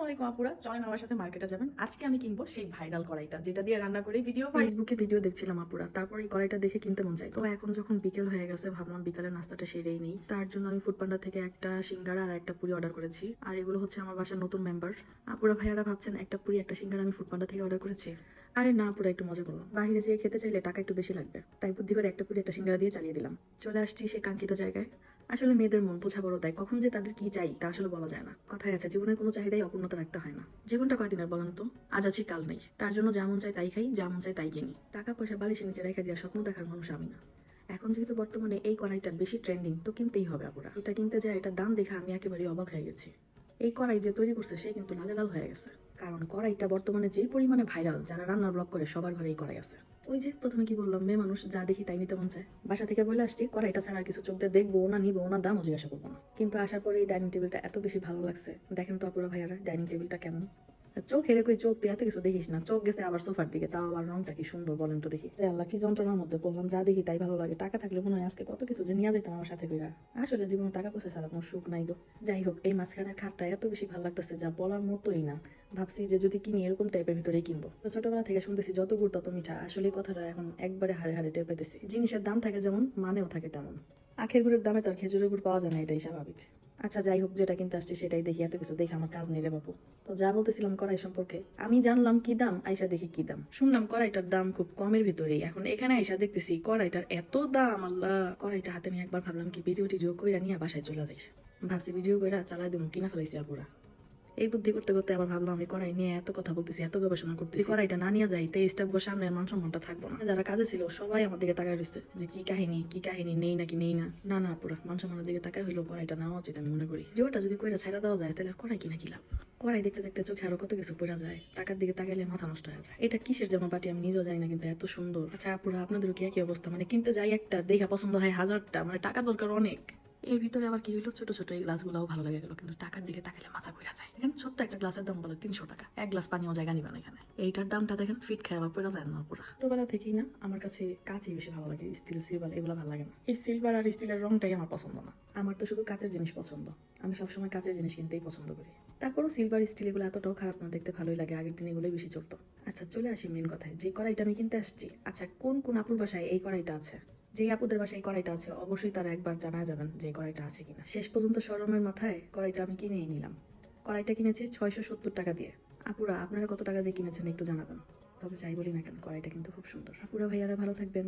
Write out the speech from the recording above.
আলাইকুম আপুরা, চলেন আমার সাথে মার্কেটে যাবেন। আজকে আমি কিনবো সেই ভাইরাল কড়াইটা, যেটা দিয়ে রান্না করে ফেসবুকে ভিডিও দেখছিলাম আপুরা। তারপর এই কড়াইটা দেখে কিনতে মন চাই। তো এখন যখন বিকেল হয়ে গেছে, ভাবলাম বিকালের নাস্তাটা সেরেই নেই। তার জন্য আমি ফুডপান্ডা থেকে একটা সিঙ্গারা আর একটা পুরি অর্ডার করেছি। আর এগুলো হচ্ছে আমার বাসার নতুন মেম্বার। আপুরা ভাইয়ারা ভাবছেন একটা পুরি একটা সিঙ্গারা আমি ফুডপান্ডা থেকে অর্ডার করেছি। আরে না পুরো একটু মজা করলাম, বাইরে যেয়ে খেতে চাইলে টাকা একটু বেশি লাগবে, তাই বুদ্ধি করে একটা পুরি একটা সিঙ্গারা দিয়ে চালিয়ে দিলাম। চলে আসছি সেই কাঙ্ক্ষিত জায়গায়। আসলে মেয়েদের মন বোঝা বড়, তাই কখন যে তাদের কি চাই তা আসলে বলা যায় না। কথায় আছে জীবনের কোনো চাহিদাই অপূর্ণতা রাখতে হয় না। জীবনটা কয়দিনের বলেন তো? আজ আছি কাল নেই, তার জন্য যা মন চাই তাই খাই, যা মন চাই তাই কিনি। টাকা পয়সা বালিশের নিচে রেখে দেওয়া স্বপ্ন দেখার মানুষ আমি না। এখন যেহেতু বর্তমানে এই কড়াইটা বেশি ট্রেন্ডিং, তো কিনতেই হবে আপুরা। এটা কিনতে যায় এটার দাম দেখে আমি একেবারে অবাক হয়ে গেছি। এই কড়াই যে তৈরি করছে সে কিন্তু লালে লাল হয়ে গেছে, কারণ কড়াইটা বর্তমানে যেই পরিমাণে ভাইরাল, যারা রান্নার ব্লগ করে সবার ঘরে এই কড়াই আছে। ওই যে প্রথমে কি বললাম, মেয়ে মানুষ যা দেখি তাই নিতে মন চায়। বাসা থেকে বলে আসছি কড়াইটা ছাড়া আর কিছু চোখ দিয়ে দেখবো না, নিবো না, দামও জিজ্ঞাসা করবো না। কিন্তু আসার পরে এই ডাইনিং টেবিলটা এত বেশি ভালো লাগছে। দেখেন তো আপুরা ভাইয়ারা, ডাইনিং টেবিলটা কেমন। চোখ হেরে কই, চোখ তুই এত কিছু দেখিস না, চোখ গেছে আবার সোফার দিকে, তাও আবার রংটা কি সুন্দর বলেন তো দেখি। রে আল্লাহ, কি যন্ত্রণার মধ্যে বললাম, যা দেখি তাই ভালো লাগে। টাকা থাকলে মনে হয় আজকে কত কিছু যে নিয়ে যেতাম আমার সাথে কইরা। আসলে জীবনে টাকা পয়সা ছাড়া কোনো সুখ নাই গো। যাই হোক, এই মাঝখানের খাটটা এত বেশি ভালো লাগতেছে যা বলার মতোই না। ভাবছি যে যদি কিনি এরকম টাইপের ভিতরেই কিনবো। ছোটবেলা থেকে শুনতেছি যত গুড় তত মিঠা, আসলে এই কথাটা এখন একবারে হাড়ে হাড়ে টের পেতেছি। জিনিসের দাম থাকে যেমন, মানেও থাকে তেমন। আখের গুড়ের দামে তো আর খেজুরের গুড় পাওয়া যায় না, এটাই স্বাভাবিক। আচ্ছা যাই হোক, যেটা কিনতে আসছি সেটাই দেখি, এত কিছু দেখে আমার কাজ নেই রে বাবু। তো যা বলতেছিলাম কড়াই সম্পর্কে, আমি জানলাম কি দাম, আইসা দেখি কি দাম। শুনলাম কড়াইটার দাম খুব কমের ভিতরেই, এখন এখানে আইসা দেখতেছি কড়াইটার এত দাম। আল্লাহ, কড়াইটা হাতে নিয়ে একবার ভাবলাম কি ভিডিও টিডিও কইরা নিয়ে বাসায় চলে যাই। ভাবছি ভিডিও কইরা চালাই দেবো, কিনা ফেলাইছি আপুরা। এই বুদ্ধি করতে করতে আবার ভাবলাম আমি কড়াই নিয়ে এত কথা বলতেছি, এত গবেষণা করতেছি, কড়াইটা না নিয়ে যাই তেইশটা সামনে মান সম্মানটা থাকবো না। যারা কাজে ছিল সবাই আমার দিকে তাকায় রয়েছে যে কি কাহিনী কি কাহিনী, নেই নাকি নেই না। না না পুরো মান সম্মানের দিকে তাকায় হইলো কড়াইটা নেওয়া উচিত আমি মনে করি। যেটা যদি কইরা ছাইড়া দেওয়া যায় তাহলে কড়াই কিনা কি লাভ। কড়াই দেখতে দেখতে চোখে আরো কত কিছু পড়া যায়, টাকার দিকে তাকাইলে মাথা নষ্ট হয়ে যায়। এটা কিসের যেমন বাটি আমি নিজেও জানি না, কিন্তু এত সুন্দর। আচ্ছা আপুরা, আপনাদেরও কি একই অবস্থা? মানে কিনতে যাই একটা, দেখা পছন্দ হয় হাজারটা, মানে টাকা দরকার অনেক। এর ভিতরে আবার কি হইলো, ছোট ছোট এই গ্লাসগুলোও ভালো লাগে গেল, কিন্তু টাকার দিকে তাকাইলে মাথা ঘুরে যায়। এখানে ছোট্ট একটা গ্লাসের দাম বলে 300 টাকা, এক গ্লাস পানিও জায়গা নিবে না এখানে। এইটার দামটা দেখেন, ফিট খায় আবার পড়া যায় না পুরা। ছোটবেলা থেকেই না আমার কাছে কাঁচই বেশি ভালো লাগে, স্টিল সিলভার এগুলো ভালো লাগে না। এই সিলভার আর স্টিলের রংটাই আমার পছন্দ না। আমার তো শুধু কাঁচের জিনিস পছন্দ, আমি সবসময় কাঁচের জিনিস কিনতেই পছন্দ করি। তারপরও সিলভার স্টিল এগুলো এতটাও খারাপ না, দেখতে ভালোই লাগে, আগের দিন এগুলোই বেশি চলতো। আচ্ছা চলে আসি মেন কথায়, যে কড়াইটা আমি কিনতে আসছি, আচ্ছা কোন কোন আপুর বাসায় এই কড়াইটা আছে? যে আপুদের বাসায় এই কড়াইটা আছে অবশ্যই তারা একবার জানা যাবেন যে কড়াইটা আছে কিনা। শেষ পর্যন্ত শরমের মাথায় কড়াইটা আমি কিনেই নিলাম। কড়াইটা কিনেছি 670 টাকা দিয়ে। আপুরা আপনারা কত টাকা দিয়ে কিনেছেন একটু জানাবেন। তবে যাই বলি না কেন, কড়াইটা কিন্তু খুব সুন্দর। আপুরা ভাইয়ারা ভালো থাকবেন।